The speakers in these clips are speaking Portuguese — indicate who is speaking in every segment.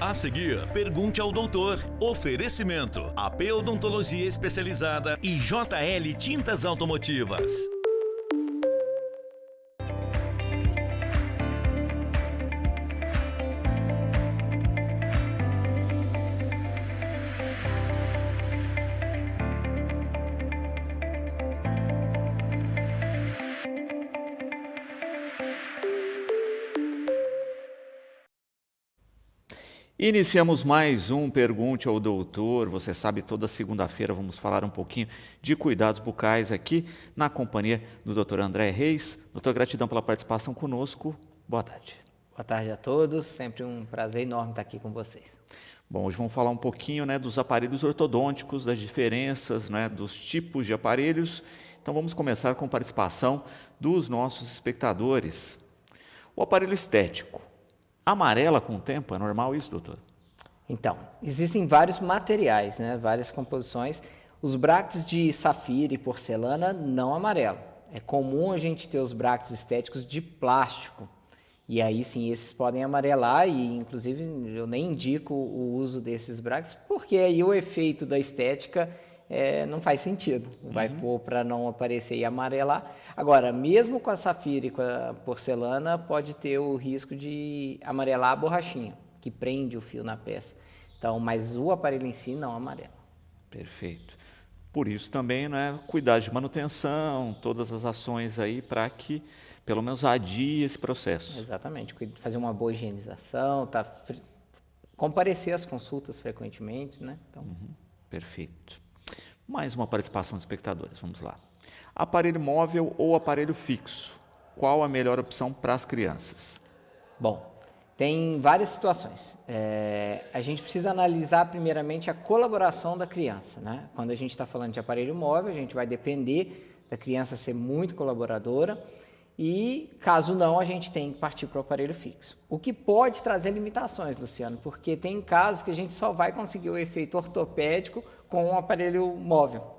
Speaker 1: A seguir, pergunte ao doutor. Oferecimento: AP Odontologia Especializada e JL Tintas Automotivas.
Speaker 2: Iniciamos mais um Pergunte ao Doutor. Você sabe, toda segunda-feira vamos falar um pouquinho de cuidados bucais aqui na companhia do Dr. André Reis. Doutor, gratidão pela participação conosco. Boa tarde.
Speaker 3: Boa tarde a todos. Sempre um prazer enorme estar aqui com vocês.
Speaker 2: Bom, hoje vamos falar um pouquinho, dos aparelhos ortodônticos, das diferenças, dos tipos de aparelhos. Então vamos começar com a participação dos nossos espectadores. O aparelho estético amarela com o tempo? É normal isso, doutor?
Speaker 3: Então, existem vários materiais, várias composições. Os brackets de safira e porcelana não amarelam. É comum a gente ter os brackets estéticos de plástico. E aí sim, esses podem amarelar e inclusive eu nem indico o uso desses brackets, porque aí o efeito da estética não faz sentido. Vai pôr para não aparecer e amarelar. Agora, mesmo com a safira e com a porcelana, pode ter o risco de amarelar a borrachinha, que prende o fio na peça. Então, mas o aparelho em si não amarela.
Speaker 2: Perfeito. Por isso também, cuidar de manutenção, todas as ações aí para que pelo menos adie esse processo.
Speaker 3: Exatamente. Fazer uma boa higienização, comparecer às consultas frequentemente, Então...
Speaker 2: Perfeito. Mais uma participação dos espectadores, vamos lá. Aparelho móvel ou aparelho fixo? Qual a melhor opção para as crianças?
Speaker 3: Bom, tem várias situações. A gente precisa analisar primeiramente a colaboração da criança, Quando a gente está falando de aparelho móvel, a gente vai depender da criança ser muito colaboradora e, caso não, a gente tem que partir para o aparelho fixo. O que pode trazer limitações, Luciano, porque tem casos que a gente só vai conseguir o efeito ortopédico com um aparelho móvel.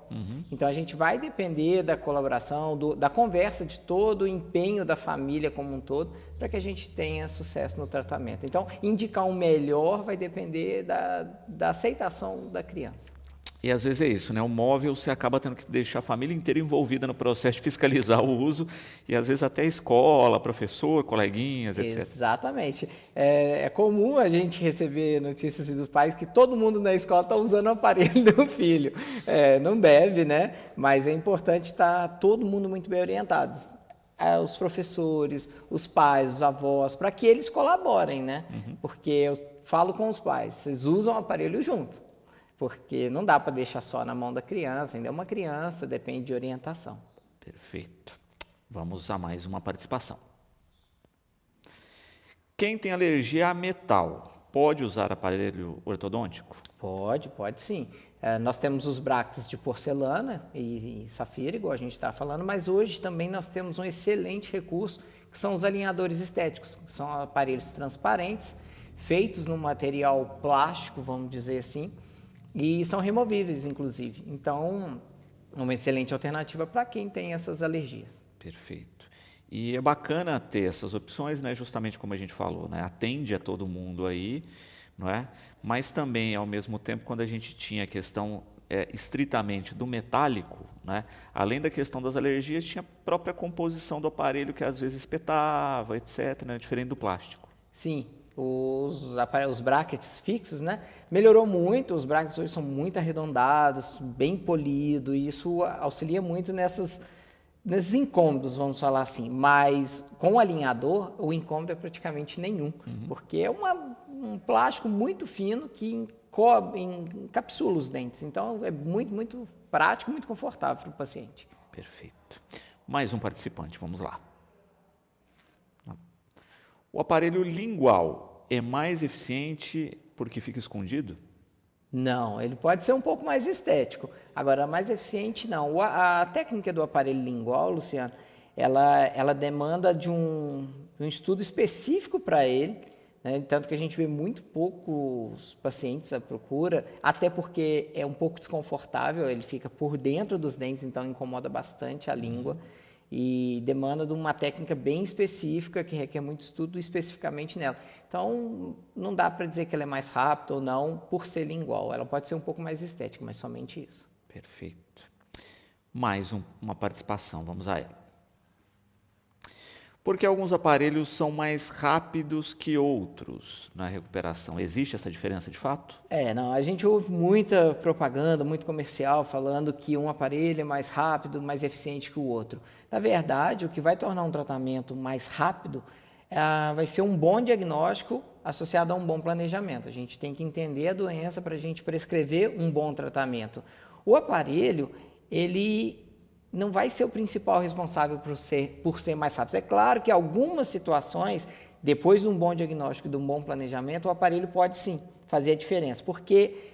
Speaker 3: Então, a gente vai depender da colaboração, da conversa de todo o empenho da família como um todo, para que a gente tenha sucesso no tratamento. Então, indicar um melhor vai depender da aceitação da criança.
Speaker 2: E às vezes é isso, O móvel você acaba tendo que deixar a família inteira envolvida no processo de fiscalizar o uso e às vezes até a escola, professor, coleguinhas, etc.
Speaker 3: Exatamente. É comum a gente receber notícias dos pais que todo mundo na escola está usando o aparelho do filho. Não deve, Mas é importante estar todo mundo muito bem orientados. Os professores, os pais, os avós, para que eles colaborem, Porque eu falo com os pais, vocês usam o aparelho junto. Porque não dá para deixar só na mão da criança, ainda é uma criança, depende de orientação.
Speaker 2: Perfeito. Vamos a mais uma participação. Quem tem alergia a metal, pode usar aparelho ortodôntico?
Speaker 3: Pode sim. Nós temos os brackets de porcelana e safira, igual a gente está falando, mas hoje também nós temos um excelente recurso, que são os alinhadores estéticos, que são aparelhos transparentes, feitos num material plástico, vamos dizer assim, e são removíveis, inclusive. Então, uma excelente alternativa para quem tem essas alergias.
Speaker 2: Perfeito. E é bacana ter essas opções, justamente como a gente falou, atende a todo mundo aí, não é? Mas também, ao mesmo tempo, quando a gente tinha a questão estritamente do metálico, além da questão das alergias, tinha a própria composição do aparelho que às vezes espetava, etc., diferente do plástico.
Speaker 3: Sim. Os brackets fixos, melhorou muito, os brackets hoje são muito arredondados, bem polidos, e isso auxilia muito nesses incômodos, vamos falar assim, mas com o alinhador, o incômodo é praticamente nenhum, porque é um plástico muito fino que encapsula os dentes, então é muito, muito prático, muito confortável para o paciente.
Speaker 2: Perfeito. Mais um participante, vamos lá. O aparelho lingual é mais eficiente porque fica escondido?
Speaker 3: Não, ele pode ser um pouco mais estético. Agora, mais eficiente não. A técnica do aparelho lingual, Luciano, ela demanda de um estudo específico para ele, tanto que a gente vê muito poucos pacientes à procura, até porque é um pouco desconfortável, ele fica por dentro dos dentes, então incomoda bastante a língua. e demanda de uma técnica bem específica que requer muito estudo especificamente nela. Então, não dá para dizer que ela é mais rápida ou não por ser lingual. Ela pode ser um pouco mais estética, mas somente isso.
Speaker 2: Perfeito. Mais uma participação, vamos a ela. Porque alguns aparelhos são mais rápidos que outros na recuperação. Existe essa diferença de fato?
Speaker 3: Não, a gente ouve muita propaganda, muito comercial falando que um aparelho é mais rápido, mais eficiente que o outro. Na verdade, o que vai tornar um tratamento mais rápido vai ser um bom diagnóstico associado a um bom planejamento. A gente tem que entender a doença para a gente prescrever um bom tratamento. O aparelho, ele não vai ser o principal responsável por ser mais rápido. É claro que em algumas situações, depois de um bom diagnóstico e de um bom planejamento, o aparelho pode sim fazer a diferença, porque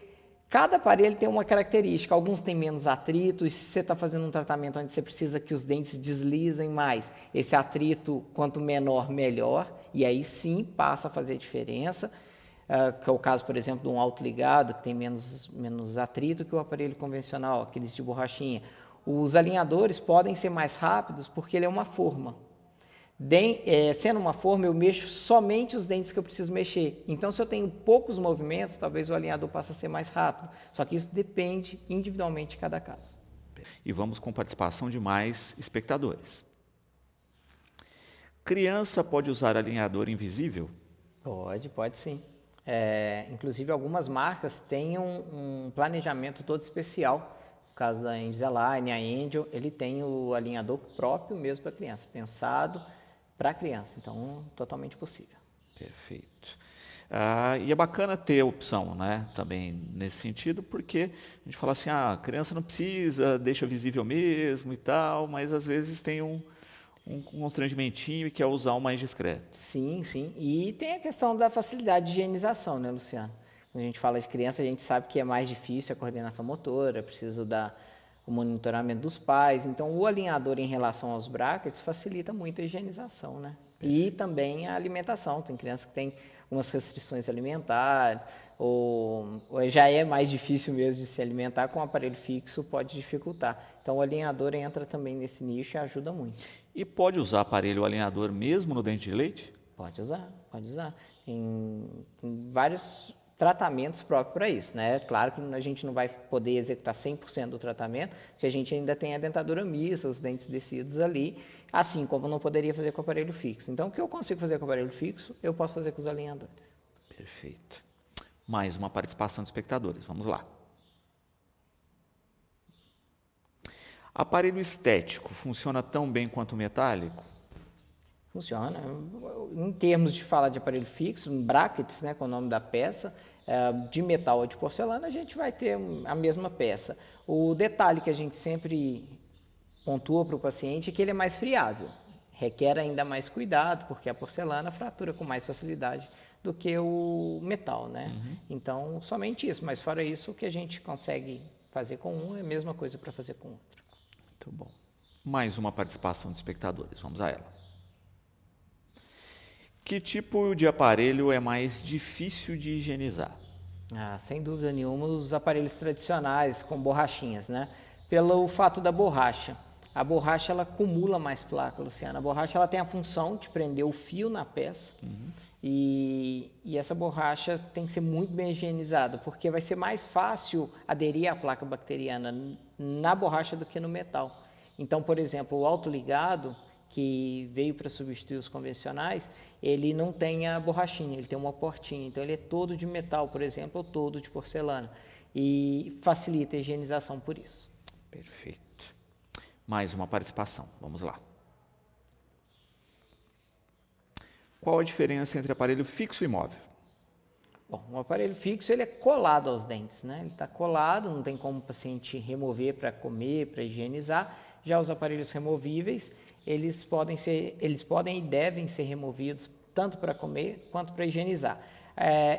Speaker 3: cada aparelho tem uma característica. Alguns têm menos atrito, e se você está fazendo um tratamento onde você precisa que os dentes deslizem mais, esse atrito, quanto menor, melhor, e aí sim passa a fazer diferença. Que é o caso, por exemplo, de um autoligado, que tem menos atrito que o aparelho convencional, aqueles de borrachinha. Os alinhadores podem ser mais rápidos porque ele é uma forma. Sendo uma forma, eu mexo somente os dentes que eu preciso mexer. Então, se eu tenho poucos movimentos, talvez o alinhador passe a ser mais rápido. Só que isso depende individualmente de cada caso.
Speaker 2: E vamos com participação de mais espectadores. Criança pode usar alinhador invisível?
Speaker 3: Pode sim. Inclusive, algumas marcas têm um planejamento todo especial. No caso da Invisalign, a Angel, ele tem o alinhador próprio mesmo para a criança, pensado para a criança. Então, totalmente possível.
Speaker 2: Perfeito. E é bacana ter a opção, né, também nesse sentido, porque a gente fala assim, a criança não precisa, deixa visível mesmo e tal, mas às vezes tem um constrangimentinho e quer usar o mais discreto.
Speaker 3: Sim. E tem a questão da facilidade de higienização, né, Luciano? Quando a gente fala de criança, a gente sabe que é mais difícil a coordenação motora, precisa o monitoramento dos pais. Então, o alinhador em relação aos brackets facilita muito a higienização, né? E também a alimentação. Tem crianças que têm algumas restrições alimentares, ou já é mais difícil mesmo de se alimentar, com o aparelho fixo pode dificultar. Então, o alinhador entra também nesse nicho e ajuda muito.
Speaker 2: E pode usar aparelho alinhador mesmo no dente de leite?
Speaker 3: Pode usar. Tem vários tratamentos próprios para isso, né? Claro que a gente não vai poder executar 100% do tratamento, porque a gente ainda tem a dentadura mista, os dentes descidos ali, assim como não poderia fazer com o aparelho fixo. Então, o que eu consigo fazer com o aparelho fixo, eu posso fazer com os alinhadores.
Speaker 2: Perfeito. Mais uma participação de espectadores, vamos lá. Aparelho estético funciona tão bem quanto o metálico?
Speaker 3: Funciona. Em termos de falar de aparelho fixo, brackets, né, com o nome da peça, de metal ou de porcelana, a gente vai ter a mesma peça. O detalhe que a gente sempre pontua para o paciente é que ele é mais friável. Requer ainda mais cuidado, porque a porcelana fratura com mais facilidade do que o metal, né? Então, somente isso. Mas fora isso, o que a gente consegue fazer com um é a mesma coisa para fazer com outro.
Speaker 2: Muito bom. Mais uma participação de espectadores, vamos a ela. Que tipo de aparelho é mais difícil de higienizar?
Speaker 3: Sem dúvida nenhuma, os aparelhos tradicionais com borrachinhas, né? Pelo fato da borracha. A borracha, ela acumula mais placa, Luciana. A borracha, ela tem a função de prender o fio na peça. E essa borracha tem que ser muito bem higienizada, porque vai ser mais fácil aderir à placa bacteriana na borracha do que no metal. Então, por exemplo, o autoligado, que veio para substituir os convencionais, ele não tem a borrachinha, ele tem uma portinha. Então, ele é todo de metal, por exemplo, ou todo de porcelana. E facilita a higienização por isso.
Speaker 2: Perfeito. Mais uma participação, vamos lá. Qual a diferença entre aparelho fixo e móvel?
Speaker 3: Bom, o aparelho fixo, ele é colado aos dentes, né? Ele está colado, não tem como o paciente remover para comer, para higienizar. Já os aparelhos removíveis, eles podem e devem ser removidos tanto para comer quanto para higienizar.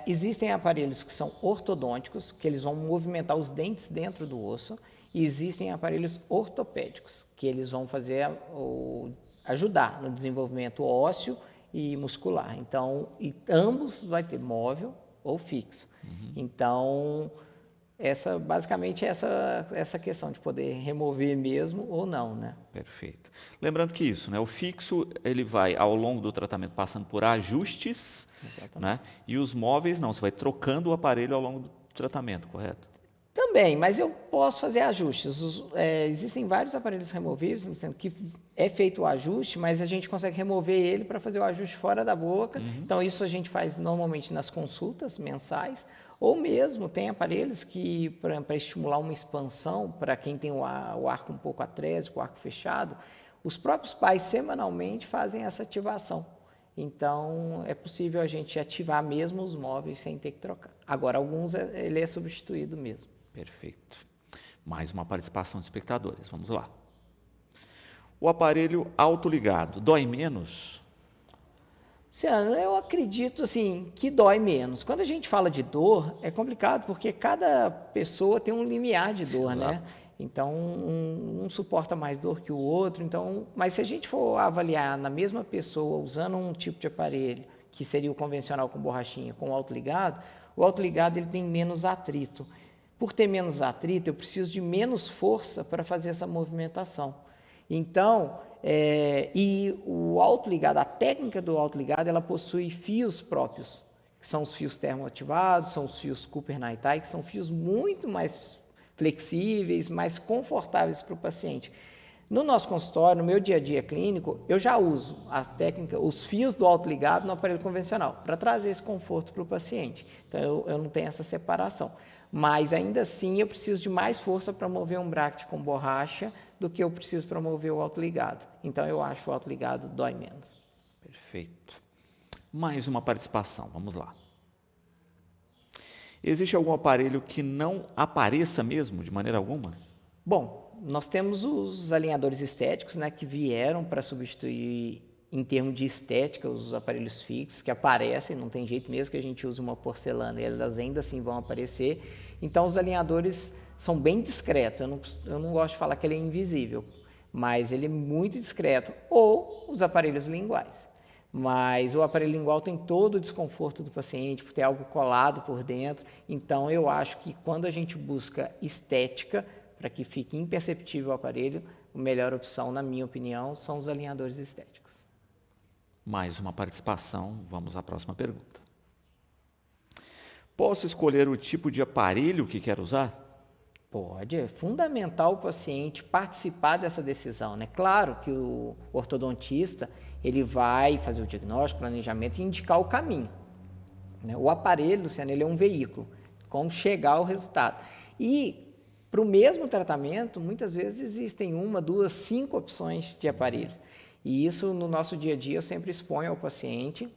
Speaker 3: Existem aparelhos que são ortodônticos, que eles vão movimentar os dentes dentro do osso, e existem aparelhos ortopédicos, que eles vão ajudar no desenvolvimento ósseo e muscular. Então, ambos vai ter móvel ou fixo. Então, Basicamente, essa questão de poder remover mesmo ou não, né?
Speaker 2: Perfeito. Lembrando que isso, né, o fixo, ele vai, ao longo do tratamento, passando por ajustes, né, e os móveis não, você vai trocando o aparelho ao longo do tratamento, correto?
Speaker 3: Também, mas eu posso fazer ajustes. Existem vários aparelhos removíveis, que é feito o ajuste, mas a gente consegue remover ele para fazer o ajuste fora da boca. Então, isso a gente faz normalmente nas consultas mensais, ou mesmo tem aparelhos que, para estimular uma expansão, para quem tem o arco um pouco atrésico, o arco fechado, os próprios pais semanalmente fazem essa ativação. Então, é possível a gente ativar mesmo os móveis sem ter que trocar. Agora, alguns ele é substituído mesmo.
Speaker 2: Perfeito. Mais uma participação de espectadores, vamos lá. O aparelho autoligado dói menos?
Speaker 3: Luciano, eu acredito assim, que dói menos. Quando a gente fala de dor, é complicado porque cada pessoa tem um limiar de dor, né? Então, um suporta mais dor que o outro. Então, mas se a gente for avaliar na mesma pessoa, usando um tipo de aparelho, que seria o convencional com borrachinha, com o autoligado ele tem menos atrito. Por ter menos atrito, eu preciso de menos força para fazer essa movimentação. Então, e o autoligado, a técnica do autoligado, ela possui fios próprios, que são os fios termoativados, são os fios Cooper-Nitai, que são fios muito mais flexíveis, mais confortáveis para o paciente. No nosso consultório, no meu dia a dia clínico, eu já uso a técnica, os fios do autoligado no aparelho convencional, para trazer esse conforto para o paciente. Então, eu não tenho essa separação. Mas, ainda assim, eu preciso de mais força para mover um bracket com borracha do que eu preciso para mover o autoligado. Então, eu acho que o autoligado dói menos.
Speaker 2: Perfeito. Mais uma participação, vamos lá. Existe algum aparelho que não apareça mesmo, de maneira alguma?
Speaker 3: Bom, nós temos os alinhadores estéticos, né, que vieram para substituir, em termos de estética, os aparelhos fixos, que aparecem, não tem jeito mesmo que a gente use uma porcelana, elas ainda assim vão aparecer. Então, os alinhadores são bem discretos, eu não gosto de falar que ele é invisível, mas ele é muito discreto, ou os aparelhos linguais. Mas o aparelho lingual tem todo o desconforto do paciente, por ter algo colado por dentro. Então, eu acho que quando a gente busca estética, para que fique imperceptível o aparelho, a melhor opção, na minha opinião, são os alinhadores estéticos.
Speaker 2: Mais uma participação, vamos à próxima pergunta. Posso escolher o tipo de aparelho que quero usar?
Speaker 3: Pode, é fundamental o paciente participar dessa decisão, né? Claro que o ortodontista, ele vai fazer o diagnóstico, planejamento e indicar o caminho, né? O aparelho, Luciano, ele é um veículo, como chegar ao resultado. E para o mesmo tratamento, muitas vezes existem 1, 2, 5 opções de aparelhos. E isso, no nosso dia a dia, eu sempre exponho ao paciente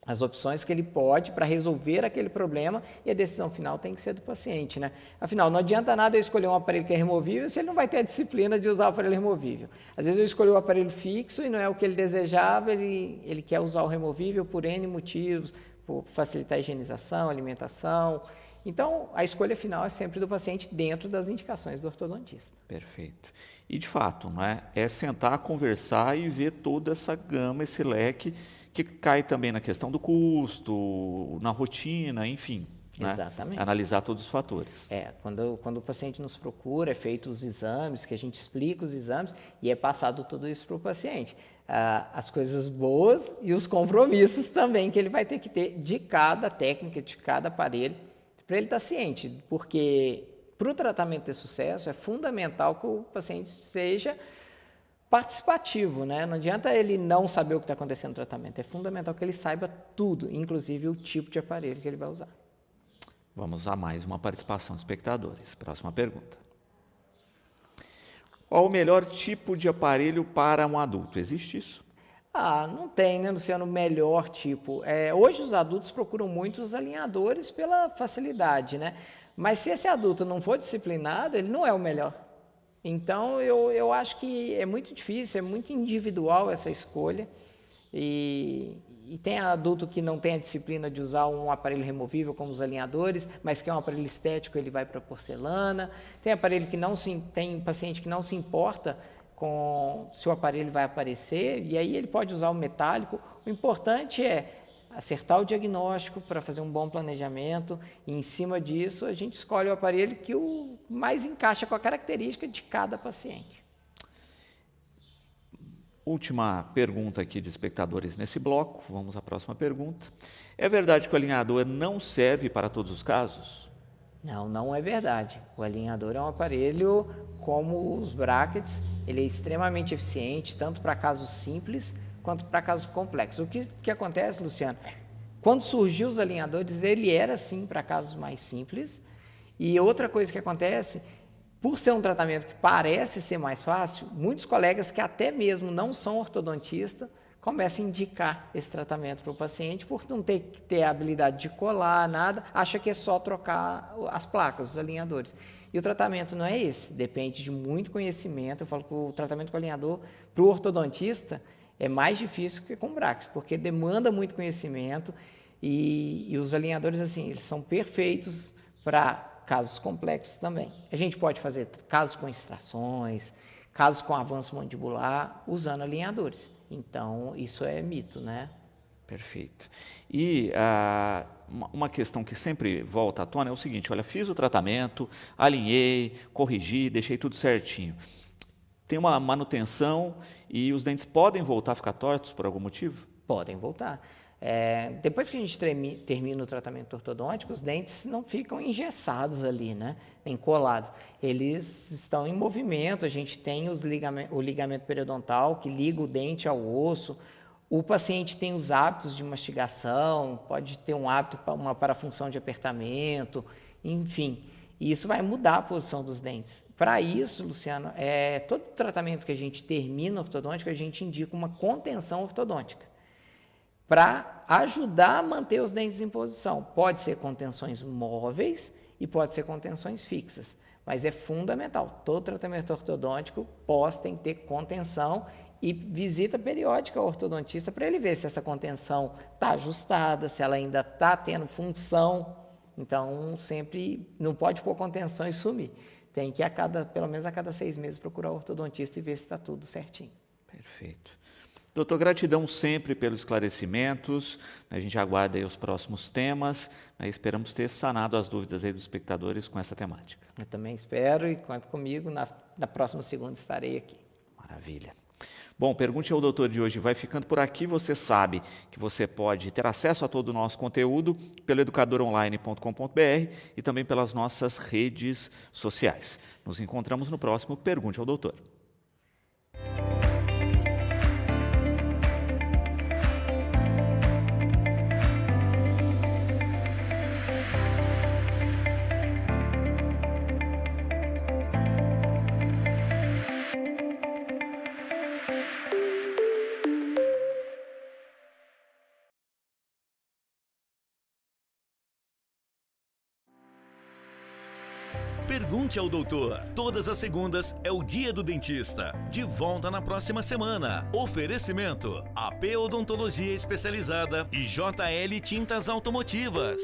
Speaker 3: as opções que ele pode para resolver aquele problema, e a decisão final tem que ser do paciente, né? Afinal, não adianta nada eu escolher um aparelho que é removível se ele não vai ter a disciplina de usar o aparelho removível. Às vezes eu escolhi o aparelho fixo e não é o que ele desejava, ele quer usar o removível por N motivos, por facilitar a higienização, alimentação. Então, a escolha final é sempre do paciente dentro das indicações do ortodontista.
Speaker 2: Perfeito. E, de fato, não é? É sentar, conversar e ver toda essa gama, esse leque, que cai também na questão do custo, na rotina, enfim. Né?
Speaker 3: Exatamente.
Speaker 2: Analisar todos os fatores.
Speaker 3: Quando o paciente nos procura, é feito os exames, que a gente explica os exames e é passado tudo isso para o paciente. As coisas boas e os compromissos também que ele vai ter que ter de cada técnica, de cada aparelho, para ele estar ciente, porque para o tratamento ter sucesso é fundamental que o paciente seja participativo, né? Não adianta ele não saber o que está acontecendo no tratamento, é fundamental que ele saiba tudo, inclusive o tipo de aparelho que ele vai usar.
Speaker 2: Vamos a mais uma participação de espectadores. Próxima pergunta. Qual o melhor tipo de aparelho para um adulto? Existe isso?
Speaker 3: Não tem, né, Luciano, o melhor tipo. Hoje os adultos procuram muito os alinhadores pela facilidade, né? Mas se esse adulto não for disciplinado, ele não é o melhor. Então, eu acho que é muito difícil, é muito individual essa escolha. E tem adulto que não tem a disciplina de usar um aparelho removível, como os alinhadores, mas que é um aparelho estético, ele vai para porcelana. Tem aparelho que tem paciente que não se importa com se o aparelho vai aparecer, e aí ele pode usar o metálico. O importante é acertar o diagnóstico para fazer um bom planejamento e, em cima disso, a gente escolhe o aparelho que o mais encaixa com a característica de cada paciente.
Speaker 2: Última pergunta aqui de espectadores nesse bloco, vamos à próxima pergunta. É verdade que o alinhador não serve para todos os casos?
Speaker 3: Não, não é verdade. O alinhador é um aparelho como os brackets, ele é extremamente eficiente, tanto para casos simples quanto para casos complexos. O que acontece, Luciano? Quando surgiu os alinhadores, ele era sim para casos mais simples. E outra coisa que acontece, por ser um tratamento que parece ser mais fácil, muitos colegas que até mesmo não são ortodontistas começam a indicar esse tratamento para o paciente por não ter que ter a habilidade de colar, nada, acha que é só trocar as placas, os alinhadores. E o tratamento não é esse, depende de muito conhecimento. Eu falo que o tratamento com alinhador para o ortodontista é mais difícil que com brackets, porque demanda muito conhecimento e os alinhadores, assim, eles são perfeitos para casos complexos também. A gente pode fazer casos com extrações, casos com avanço mandibular, usando alinhadores. Então, isso é mito, né?
Speaker 2: Perfeito. E uma questão que sempre volta à tona é o seguinte, olha, fiz o tratamento, alinhei, corrigi, deixei tudo certinho. Tem uma manutenção e os dentes podem voltar a ficar tortos por algum motivo?
Speaker 3: Podem voltar. Depois que a gente termina o tratamento ortodôntico, os dentes não ficam engessados ali, né? Nem colados. Eles estão em movimento, a gente tem o ligamento periodontal que liga o dente ao osso. O paciente tem os hábitos de mastigação, pode ter um hábito, uma parafunção de apertamento, enfim. E isso vai mudar a posição dos dentes. Para isso, Luciano, todo tratamento que a gente termina ortodôntico, a gente indica uma contenção ortodôntica para ajudar a manter os dentes em posição. Pode ser contenções móveis e pode ser contenções fixas, mas é fundamental. Todo tratamento ortodôntico tem que ter contenção e visita periódica ao ortodontista para ele ver se essa contenção está ajustada, se ela ainda está tendo função. Então, sempre não pode pôr contenção e sumir. Tem que, pelo menos a cada 6 meses, procurar o ortodontista e ver se está tudo certinho.
Speaker 2: Perfeito. Doutor, gratidão sempre pelos esclarecimentos. A gente aguarda aí os próximos temas. Esperamos ter sanado as dúvidas aí dos espectadores com essa temática.
Speaker 3: Eu também espero e conto comigo. Na próxima segunda estarei aqui.
Speaker 2: Maravilha. Bom, Pergunte ao Doutor de hoje vai ficando por aqui. Você sabe que você pode ter acesso a todo o nosso conteúdo pelo educadoronline.com.br e também pelas nossas redes sociais. Nos encontramos no próximo Pergunte ao Doutor.
Speaker 1: Pergunte ao Doutor. Todas as segundas é o Dia do Dentista. De volta na próxima semana. Oferecimento: AP Odontologia Especializada e JL Tintas Automotivas.